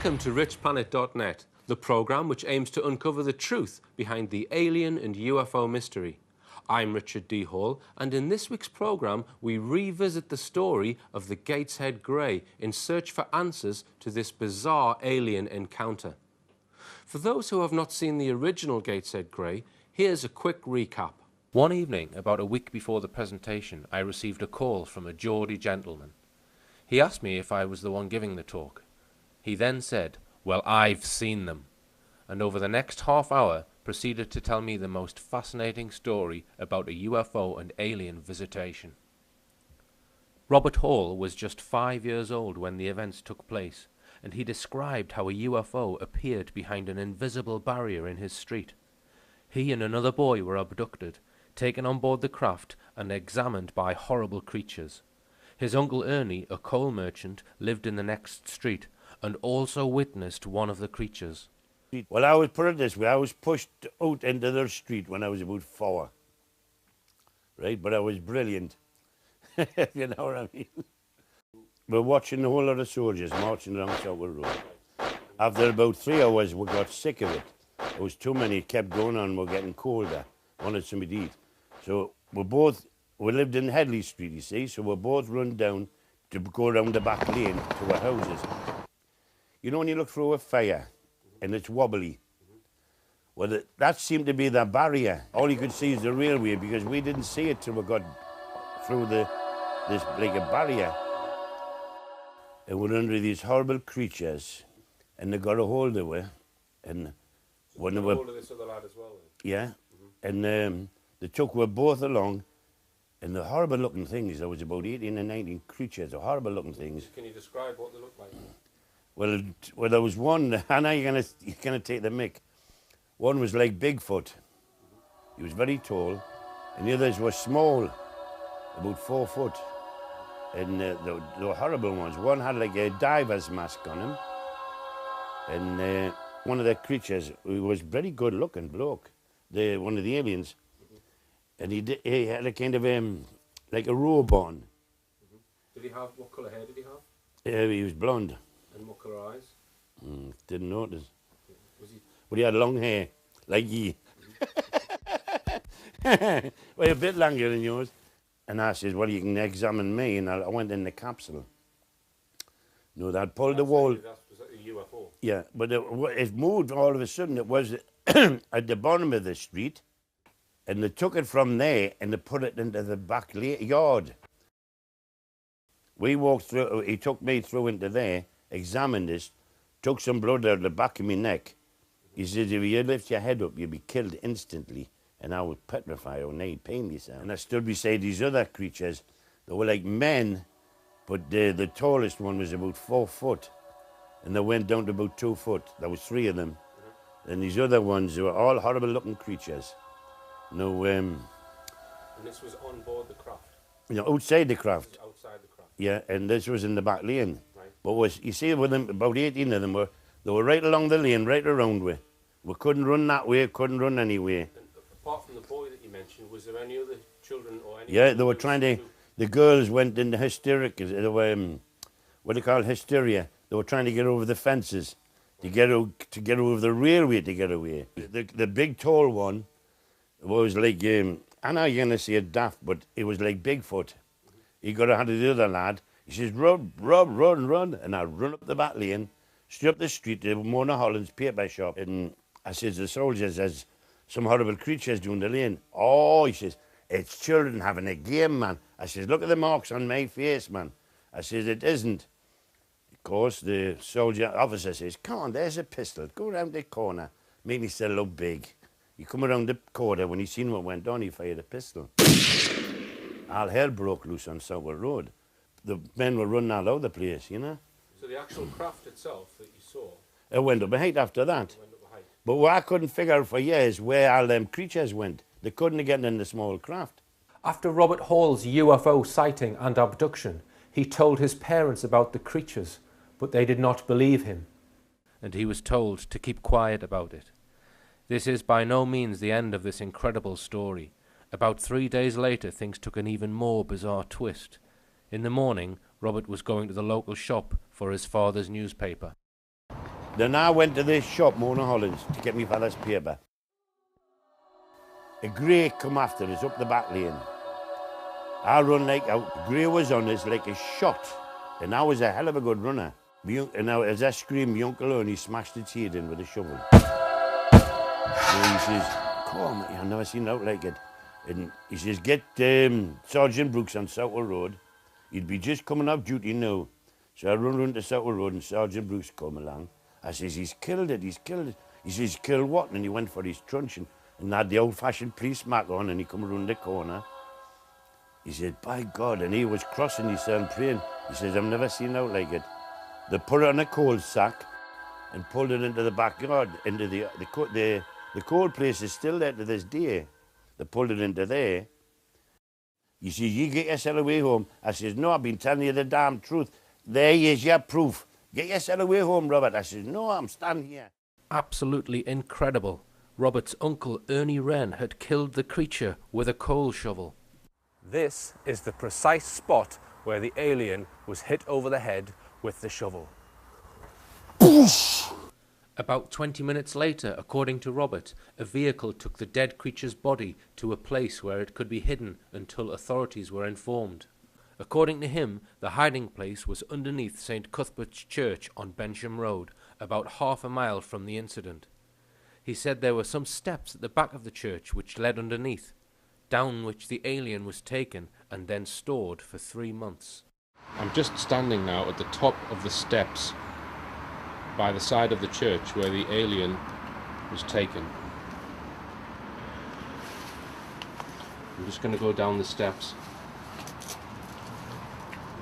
Welcome to richplanet.net, the programme which aims to uncover the truth behind the alien and UFO mystery. I'm Richard D. Hall, and in this week's programme we revisit the story of the Gateshead Grey in search for answers to this bizarre alien encounter. For those who have not seen the original Gateshead Grey, here's a quick recap. One evening, about a week before the presentation, I received a call from a Geordie gentleman. He asked me if I was the one giving the talk. He then said, "Well, I've seen them," and over the next half hour proceeded to tell me the most fascinating story about a UFO and alien visitation. Robert Hall was just 5 years old when the events took place, and he described how a UFO appeared behind an invisible barrier in his street. He and another boy were abducted, taken on board the craft, and examined by horrible creatures. His uncle Ernie, a coal merchant, lived in the next street, and also witnessed one of the creatures. Well, I would put it this way, I was pushed out into their street when I was about 4. Right, but I was brilliant, if you know what I mean. We're watching a whole lot of soldiers marching along Southwold Road. After about 3 hours, we got sick of it. There was too many, it kept going on, we're getting colder, wanted something to eat. So we lived in Headley Street, you see, so we both run down to go around the back lane to our houses. You know when you look through a fire and it's wobbly? Well, that seemed to be the barrier. All you could see is the railway because we didn't see it till we got through this like a barrier. And we're under these horrible creatures, and they got a hold of it. And when they were, Hold of this other lad as well, then? yeah, and they took us both along. And the horrible looking things, there was about 18 and 19 creatures, the horrible looking things. Can you describe what they look like? Well, there was one, I know you're gonna take the mick. One was like Bigfoot. He was very tall, and the others were small, about 4 foot. And they were horrible ones. One had like a diver's mask on him, and one of the creatures, he was very good looking bloke, one of the aliens, and he had a kind of like a robe on. Did he have, what colour hair did he have? He was blonde. And what colour eyes? Didn't notice. Was he? But he had long hair, like ye. Well, a bit longer than yours. And I says, well, you can examine me. And I went in the capsule. No, that pulled the wall. That was a UFO? Yeah, but it moved all of a sudden. It was at the bottom of the street. And they took it from there and they put it into the back yard. We walked through, he took me through into there, examined this, took some blood out of the back of my neck. He said, if you lift your head up, you'll be killed instantly. And I was petrified, or nay, pain myself. And I stood beside these other creatures. They were like men, but the tallest one was about 4 foot. And they went down to about 2 foot. There was 3 of them. And these other ones were all horrible looking creatures. No, And this was on board the craft? you know, outside the craft. Outside the craft? Yeah, and this was in the back lane. Right. But you see, with them, about 18 of them, they were right along the lane, right around we. We couldn't run that way, couldn't run any way. And apart from the boy that you mentioned, was there any other children or any? Yeah, they were trying to, the girls went into hysteric, they were, what do you call hysteria? They were trying to get over the fences, to get over the railway to get away. The big tall one was like, I know you're going to say it daft, but it was like Bigfoot. He got ahead of the other lad. He says, run, run. And I run up the back lane, straight up the street to Mona Holland's paper shop. And I says, the soldiers, there's some horrible creatures down the lane. Oh, he says, it's children having a game, man. I says, look at the marks on my face, man. I says, it isn't. Of course, the soldier officer says, come on, there's a pistol. Go around the corner. Make me still look big. He come around the corner, when he seen what went on, he fired a pistol. All hell broke loose on Southwold Road. The men were running all over the place, you know. So the actual craft itself that you saw? It went up a height after that. Went up a height. But what I couldn't figure out for years where all them creatures went. They couldn't get in the small craft. After Robert Hall's UFO sighting and abduction, he told his parents about the creatures, but they did not believe him. And he was told to keep quiet about it. This is by no means the end of this incredible story. About 3 days later, things took an even more bizarre twist. In the morning, Robert was going to the local shop for his father's newspaper. Then I went to this shop, Mona Hollands, to get my father's paper. A grey come after us up the back lane. I run like out. Grey was on us like a shot. And I was a hell of a good runner. And now, as I screamed, my uncle only smashed its head in with a shovel. And he says, come on, I've never seen out like it. And he says, get Sergeant Brooks on Southwell Road. He'd be just coming off duty now. So I run to Southwell Road and Sergeant Brooks come along. I says, he's killed it, he's killed it. He says, killed what? And he went for his truncheon and had the old-fashioned police mark on and he come around the corner. He said, by God, and he was crossing his son praying. He says, I've never seen out like it. They put it on a coal sack and pulled it into the backyard, into the coal place is still there to this day. They pulled it into there. You see, you get yourself away home. I says, no, I've been telling you the damn truth. There is your proof. Get yourself away home, Robert. I says, no, I'm standing here. Absolutely incredible. Robert's uncle, Ernie Wren, had killed the creature with a coal shovel. This is the precise spot where the alien was hit over the head with the shovel. About 20 minutes later, according to Robert, a vehicle took the dead creature's body to a place where it could be hidden until authorities were informed. According to him, the hiding place was underneath St. Cuthbert's Church on Bensham Road, about half a mile from the incident. He said there were some steps at the back of the church which led underneath, down which the alien was taken and then stored for 3 months. I'm just standing now at the top of the steps by the side of the church where the alien was taken. I'm just going to go down the steps.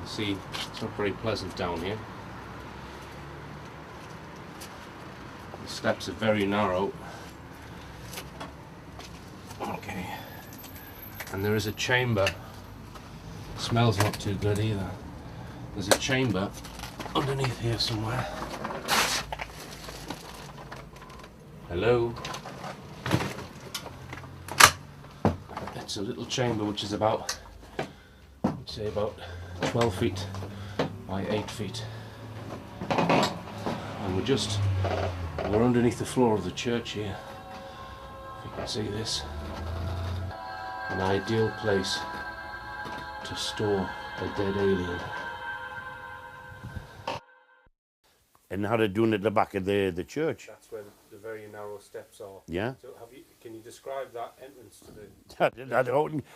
You see, it's not very pleasant down here. The steps are very narrow. Okay. And there is a chamber. Smells not too good either. There's a chamber underneath here somewhere. Hello? It's a little chamber which is about, I'd say about 12 feet by 8 feet. And we're underneath the floor of the church here. If you can see this. An ideal place to store a dead alien. And how they're doing it at the back of the church. That's where the very narrow steps are. Yeah. So can you describe that entrance to the...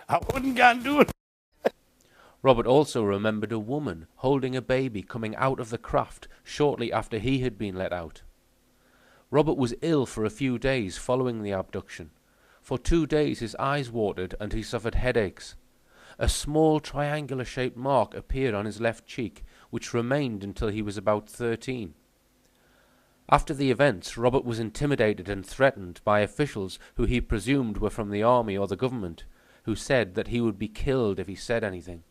I wouldn't go and do it. Robert also remembered a woman holding a baby coming out of the craft shortly after he had been let out. Robert was ill for a few days following the abduction. For 2 days his eyes watered and he suffered headaches. A small triangular-shaped mark appeared on his left cheek, which remained until he was about 13. After the events, Robert was intimidated and threatened by officials who he presumed were from the army or the government, who said that he would be killed if he said anything.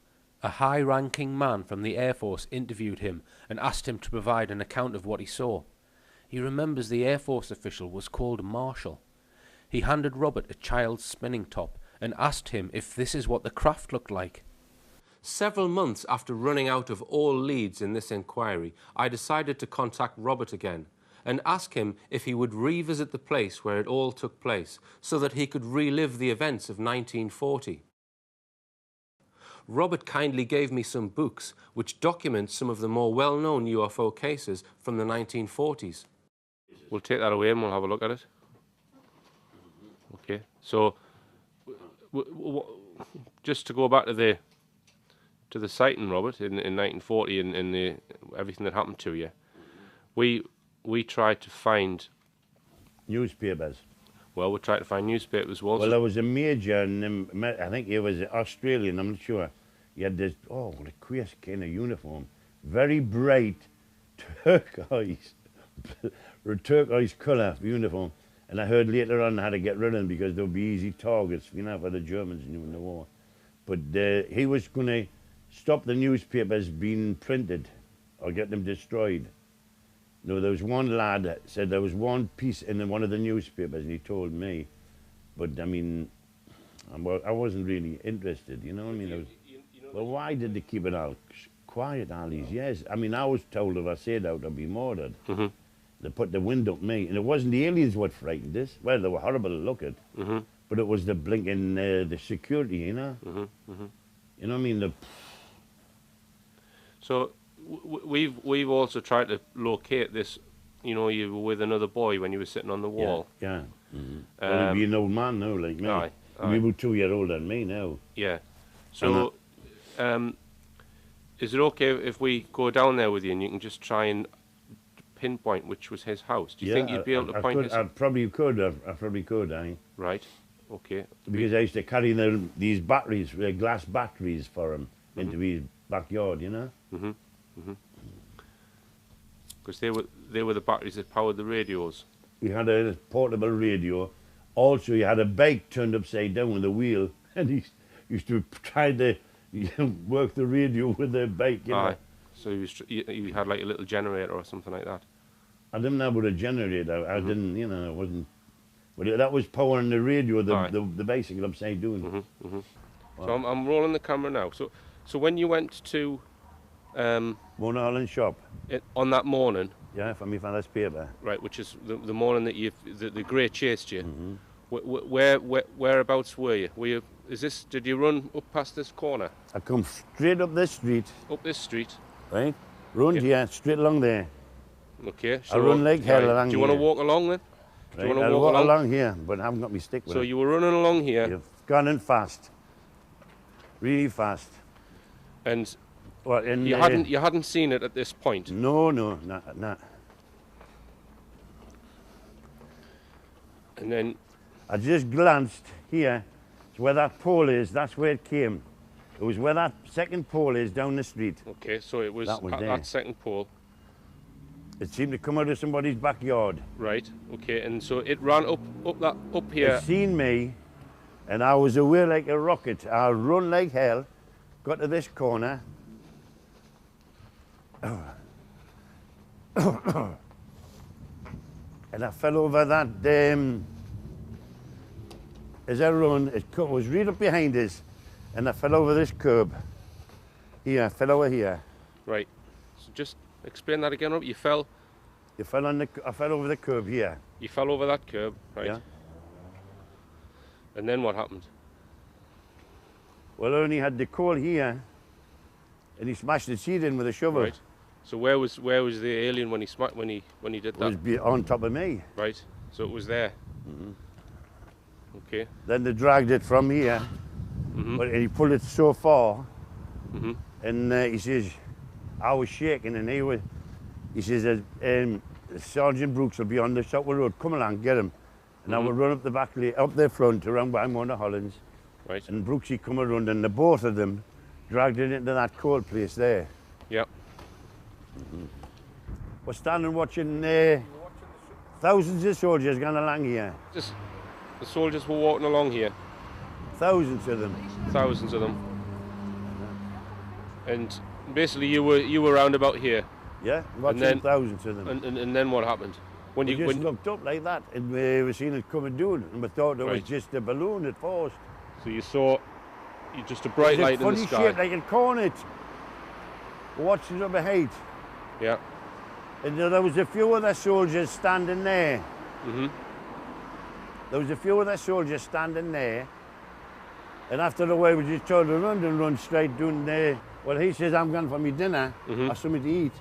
A high-ranking man from the Air Force interviewed him and asked him to provide an account of what he saw. He remembers the Air Force official was called Marshall. He handed Robert a child's spinning top and asked him if this is what the craft looked like. Several months after running out of all leads in this inquiry, I decided to contact Robert again and ask him if he would revisit the place where it all took place so that he could relive the events of 1940. Robert kindly gave me some books which document some of the more well-known UFO cases from the 1940s. We'll take that away and we'll have a look at it. Okay, so just to go back to the sighting, Robert, in 1940 and everything that happened to you, we tried to find newspapers. Well, we tried to find newspapers. Well, there was a major, I think he was Australian, I'm not sure. He had this, what a queer kind of uniform. Very bright turquoise colour uniform. And I heard later on how to get rid of them because they'll be easy targets, for the Germans in the war. But he was going to stop the newspapers being printed or get them destroyed. No, there was one lad that said there was one piece in one of the newspapers, and he told me. But, I mean, I wasn't really interested, you know what I mean? Well, why did they keep it out quiet all these years? I mean, I was told if I said out, I'd be murdered. Mm-hmm. they put the wind up me, and it wasn't the aliens what frightened us. Well, they were horrible to look at, but it was the blinking, the security, you know. You know what I mean? So we've also tried to locate this. You know, you were with another boy when you were sitting on the wall. Yeah. Well, he'd be an old man now, like me. Aye. He'd be about 2 years older than me now. Yeah. So, is it okay if we go down there with you and you can just try and pinpoint which was his house? Do you think you'd be able to point his? I probably could. I probably could. Aye. Right. Okay. Because I used to carry these batteries, glass batteries for him into his backyard, you know. Because they were the batteries that powered the radios. We had a portable radio. Also, he had a bike turned upside down with a wheel, and he used to try to work the radio with the bike. You know? So you had like a little generator or something like that. I didn't have a generator. I didn't, you know, I wasn't. But that was powering the radio, the bicycle upside down. Wow. So I'm rolling the camera now. So when you went to Mona Holland shop on that morning, yeah, for me father's paper, right, which is the morning that the Grey chased you. Whereabouts were you? Did you run up past this corner? I come straight up this street. Up this street, right? Run here, straight along there. Okay. So I run like hell along here. Do you want to walk along then? Right, I'll walk along here, but I haven't got my stick with So it. you were running along here. You've gone in fast, really fast. And well, you hadn't seen it at this point. No, not. And then I just glanced here. It's where that pole is. That's where it came. It was where that second pole is down the street. Okay, so it was that second pole. It seemed to come out of somebody's backyard. Right. Okay, and so it ran up here. It seen me, and I was away like a rocket. I run like hell, got to this corner. And I fell over that as I run, it was right up behind us, and I fell over this curb. Here, I fell over here. Right. So just explain that again, Rob. You fell? I fell over the curb here. You fell over that curb, right? Yeah. And then what happened? Well, I only had the coal here, and he smashed the seat in with a shovel. Right. So where was the alien when he did that? It was on top of me. Right. So it was there. Okay. Then they dragged it from here, but he pulled it so far, and he says, I was shaking, and he says, Sergeant Brooks will be on the Southwell Road, come along, get him. And I would run up the back, up the front, around by Mona Hollands. Right. And Brooksy come around, and the both of them dragged it into that coal place there. Yep. We're standing watching thousands of soldiers going along here. Just the soldiers were walking along here. Thousands of them. Thousands of them. And basically, you were around about here. Yeah, watching thousands of them. And then what happened? When we just looked up like that, and we seen it coming down, and we thought it was just a balloon at first. So you saw just a bright light in the sky. Funny shape, like a cornet. Watching it up ahead. Yeah. And there was a few other soldiers standing there. There was a few other soldiers standing there. And after a while, we just turned around and run straight down there. Well, he says, I'm going for my dinner, or something to eat.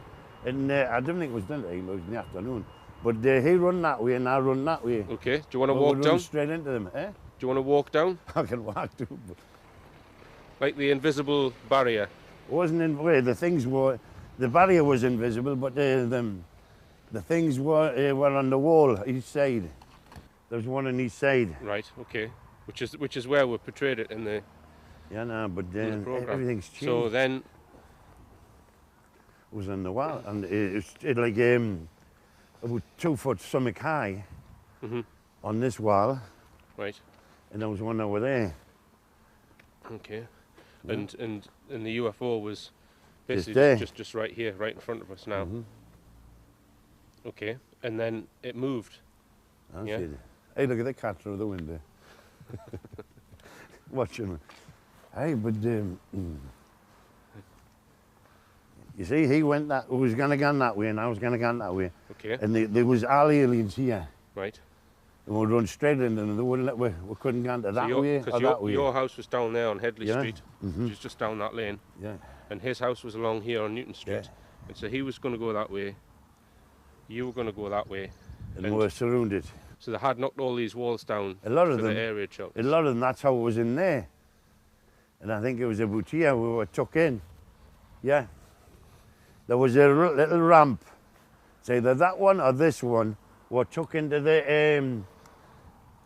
And I didn't think it was dinner, it was in the afternoon. But he run that way and I run that way. Okay, do you want to walk down? Straight into them, eh? Do you want to walk down? I can walk too. Like the invisible barrier? It wasn't in the way, the barrier was invisible, but the things were on the wall each side. There's one on each side. Right, okay. Which is where we portrayed it in the but everything's changed. So then it was on the wall, and it like about 2 foot something high on this wall. Right. And there was one over there. Okay. Yeah. And the UFO was basically just right here, right in front of us now. Okay. And then it moved. Yeah. Hey, look at the cat through the window. Watching. Hey, but You see, he went that, he was going to go that way, and I was going to go that way. Okay. And there was all aliens here. Right. And we'd run straight in, and they wouldn't let we couldn't go into that way or that way. Your house was down there on Headley Street, Mm-hmm. which is just down that lane. Yeah. And his house was along here on Newton Street. Yeah. And so he was going to go that way. You were going to go that way. And we were surrounded. So they had knocked all these walls down A lot of for them. the area shelters. A lot of them, that's how it was in there. And I think it was about here we were tucked in. Yeah. There was a little ramp. It's either that one or this one were tucked into the, in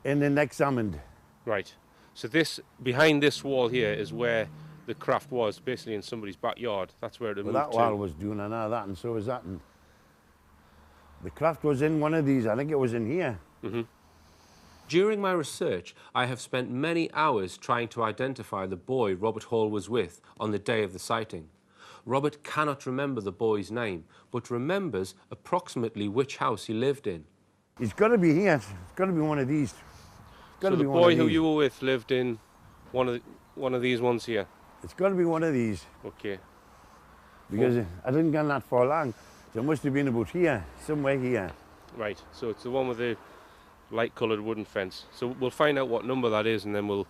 and examined. Right. So this, behind this wall here is where the craft was, basically in somebody's backyard. That's where it moved Well, that to. wall was doing and all that, and so was that. And the craft was in one of these. I think it was in here. Mm-hmm. During my research, I have spent many hours trying to identify the boy Robert Hall was with on the day of the sighting. Robert cannot remember the boy's name, but remembers approximately which house he lived in. It's got to be here. It's got to be one of these. So the boy who you were with lived in one of these ones here? It's got to be one of these. Okay. Because I didn't get that far along. So it must have been about here, somewhere here. Right, so it's the one with the light-coloured wooden fence. So we'll find out what number that is, and then we'll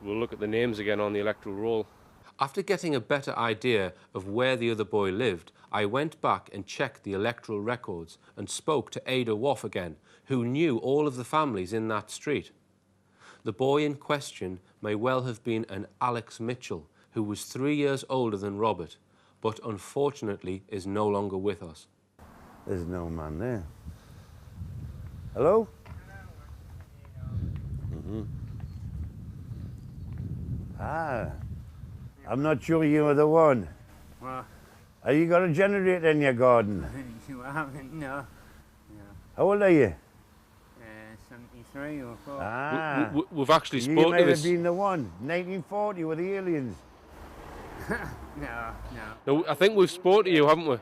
look at the names again on the electoral roll. After getting a better idea of where the other boy lived, I went back and checked the electoral records and spoke to Ada Woff again, who knew all of the families in that street. The boy in question may well have been an Alex Mitchell, who was 3 years older than Robert, but unfortunately is no longer with us. There's no man there. Hello? Mm-hmm. Ah, I'm not sure you were the one. Well, Have you got a generator in your garden? you haven't, no. How old are you? 73 or 4. Ah, We've actually you spoken may to have this. been the one. 1940 with the aliens. No. No, I think we've spoken to you, haven't we?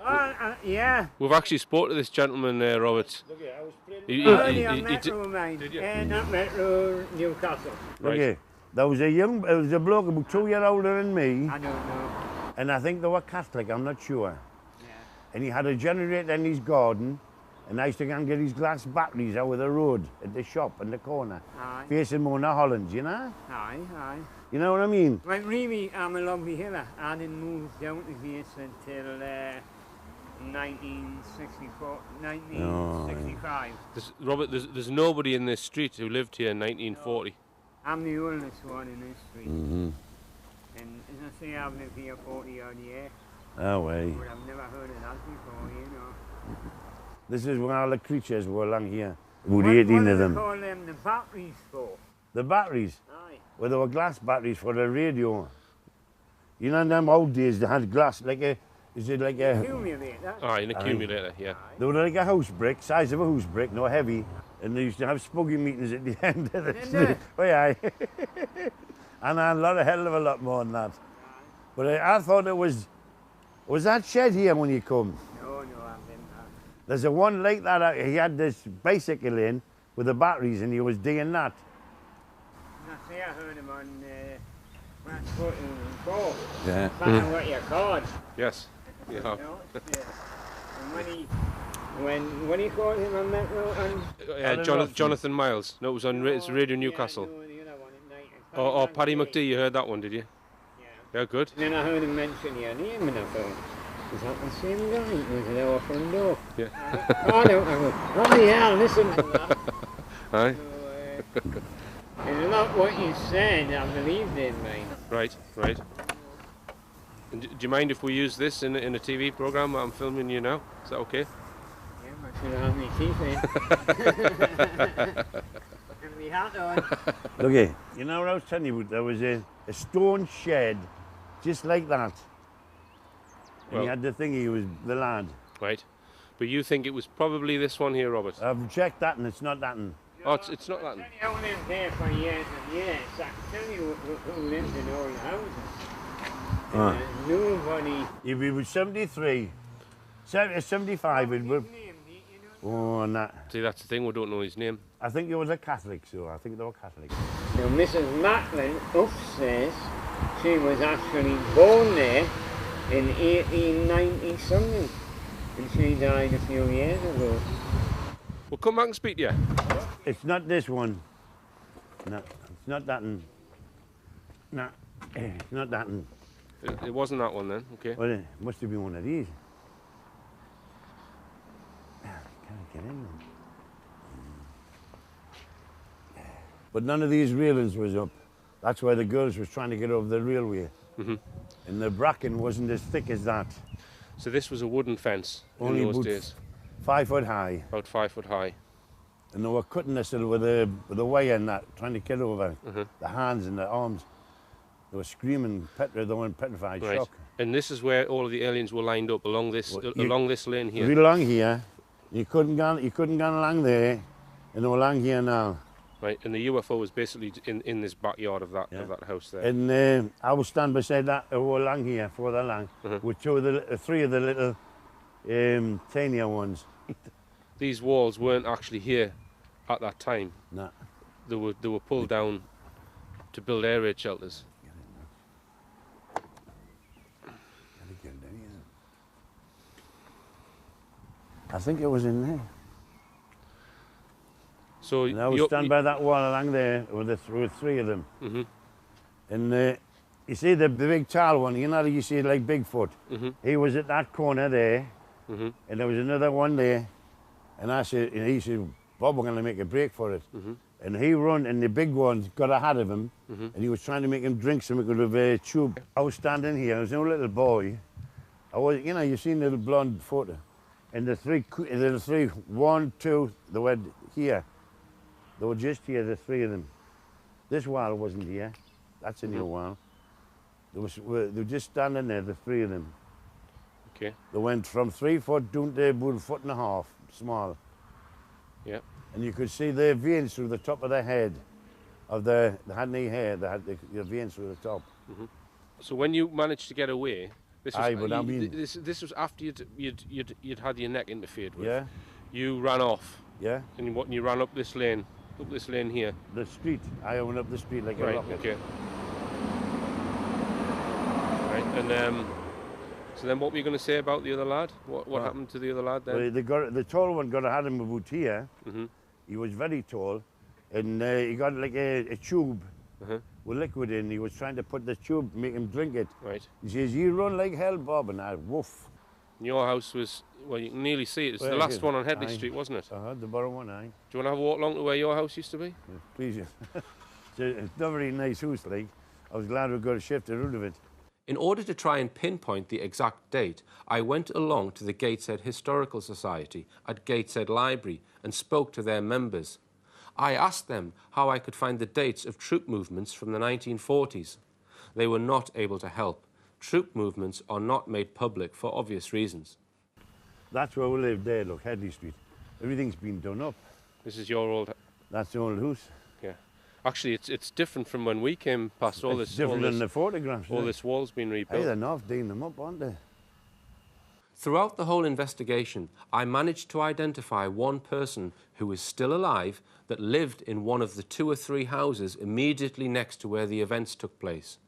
Yeah. We've actually spoken to this gentleman there, Robert. Look here, I was playing. He- On he Metro, mate. did you? Not Metro, Newcastle. Look Right. here. There was a bloke about 2 years older than me, I don't know. and I think they were Catholic, I'm not sure. Yeah. And he had a generator in his garden, and I used to go and get his glass batteries out of the road at the shop in the corner, Aye. facing Mona Holland, you know? Aye, aye. You know what I mean? Well, really, I'm a lovely hiller. I didn't move down to this until 1964, 1965. Robert, there's nobody in this street who lived here in 1940. I'm the oldest one in this street. Mm-hmm. And as I say, I've lived here 40 odd years. Oh, way. But I've never heard of that before, you know. This is where all the creatures were along here. About What 18 do of they them. call them the batteries for? The batteries, Aye. well, they were glass batteries for the radio. You know, in them old days, they had glass, like a, is it like a, Accumulator. Ah, an accumulator, yeah. they were like a house brick, size of a house brick, no heavy. And they used to have spuggy meetings at the end of the Didn't street. Oh, yeah. And a lot, a hell of a lot more than that. But I thought it was that shed here when you come? No, I've been back. There's a one like that, he had this bicycle in with the batteries and he was doing that. I say I heard him on Transport and Call. Yeah. Back on what you called. Yes. You have. No? Yeah. And when he called him on Metro and Jonathan Miles. No, it was on it's Radio Newcastle. Yeah, no, the other one at night. Or Paddy McD, you heard that one, did you? Yeah. Yeah, good. And then I heard him mention your name and I thought, is that the same guy? It was at our front door. Yeah. Oh no, I go, oh yeah, listen to that. Aye. So, it's not what you said, I believed it, mate. Right, right. And do you mind if we use this in a TV program that I'm filming you now? Is that okay? Yeah, I should have my teeth in. And my hat on. Look here. You know what I was telling you about? There was a stone shed just like that. And Well- he had the thingy, he was the lad. Right. But you think it was probably this one here, Robert? I've checked that and it's not that one. Oh, it's not that. I tell you, I lived there for years and years. I can tell you who lived in all the houses. Ah. Nobody. If he was 73, 75, it would. Oh, and that. See, that's the thing, we don't know his name. I think he was a Catholic, so I think they were Catholic. Now, Mrs. Macklin upstairs, she was actually born there in 1890 something, and she died a few years ago. We'll come back and speak to you. It's not this one. No, it's not that one. No, it's not that one. It wasn't that one then, okay. Well, it must have been one of these. Can't get in them. But none of these railings was up. That's why the girls was trying to get over the railway. And the bracken wasn't as thick as that. So this was a wooden fence in those days? 5 foot high. About 5 foot high. And they were cutting us with a wire and that, trying to get over the hands and the arms. They were screaming, they weren't petrified, Right. shock. And this is where all of the aliens were lined up along this this lane here. Right along here, you couldn't go along there, and they were along here now. Right, and the UFO was basically in this backyard of that house there. And I was standing beside that, along here, further along, with three of the little tinier ones. These walls weren't actually here at that time. No. They were pulled down to build air raid shelters. I think it was in there. So and I was standing by that wall along there with three of them. And you see the big tall one, you know, you see like Bigfoot. He was at that corner there, and there was another one there. And he said, Bob, we're going to make a break for it. And he run, and the big one got ahead of him, and he was trying to make him drink some of a tube. I was standing here, I was no little boy. I was, you know, you've seen the little blonde photo. And the three, 1, 2, they were here. They were just here, the three of them. This wall wasn't here. That's a new wall. They were just standing there, the three of them. Okay. They went from 3 foot down to about 1.5 foot, small. Yeah. And you could see their veins through the top of their head. They had no hair, they had the veins through the top. So when you managed to get away, this was, Aye, but I mean, this was after you'd had your neck interfered with. Yeah. You ran off. Yeah. And you ran up this lane here. The street. I went up the street like a Right. rocket. Okay. Right. And so then, what were you going to say about the other lad? What happened to the other lad then? Well, the tall one got had him about here. He was very tall, and he got like a tube with liquid in. He was trying to put the tube, make him drink it. Right. He says, "You run like hell, Bob," and I woof. And your house was, well, you can nearly see it. It's the last one on Headley Street, wasn't it? The borough one, aye. Do you want to have a walk along to where your house used to be? Please. It's not a very nice house, like. I was glad we got a shift out of it. In order to try and pinpoint the exact date, I went along to the Gateshead Historical Society at Gateshead Library and spoke to their members. I asked them how I could find the dates of troop movements from the 1940s. They were not able to help. Troop movements are not made public for obvious reasons. That's where we live there, look, Headley Street. Everything's been done up. This is your old... That's the old house. Yeah. Actually, it's different from when we came past. All It's this different than the photographs. All this wall's been rebuilt. Hey, they're not doing them up, aren't they? Throughout the whole investigation, I managed to identify one person who is still alive that lived in one of the 2 or 3 houses immediately next to where the events took place.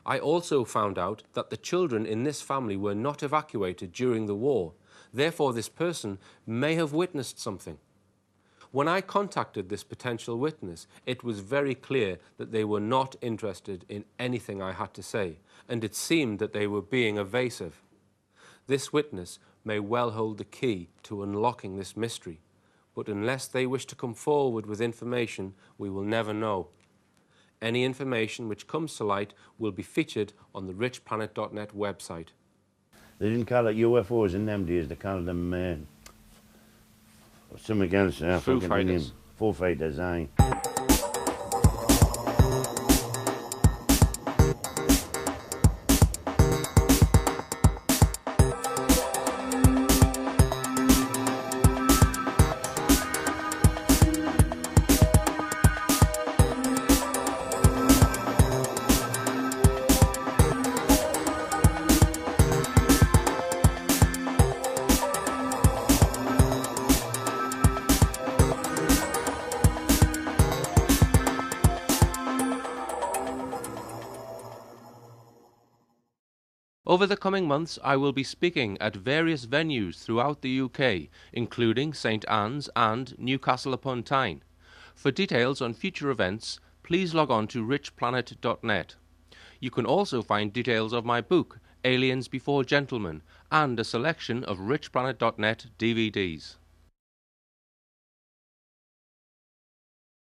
I also found out that the children in this family were not evacuated during the war. Therefore, this person may have witnessed something. When I contacted this potential witness, it was very clear that they were not interested in anything I had to say, and it seemed that they were being evasive. This witness may well hold the key to unlocking this mystery, but unless they wish to come forward with information, we will never know. Any information which comes to light will be featured on the richplanet.net website. They didn't call it UFOs in them days, they called them something else. Foo Fighters. Foo Fighters, aye. Over the coming months, I will be speaking at various venues throughout the UK, including St Anne's and Newcastle upon Tyne. For details on future events, please log on to richplanet.net. You can also find details of my book, Aliens Before Gentlemen, and a selection of richplanet.net DVDs.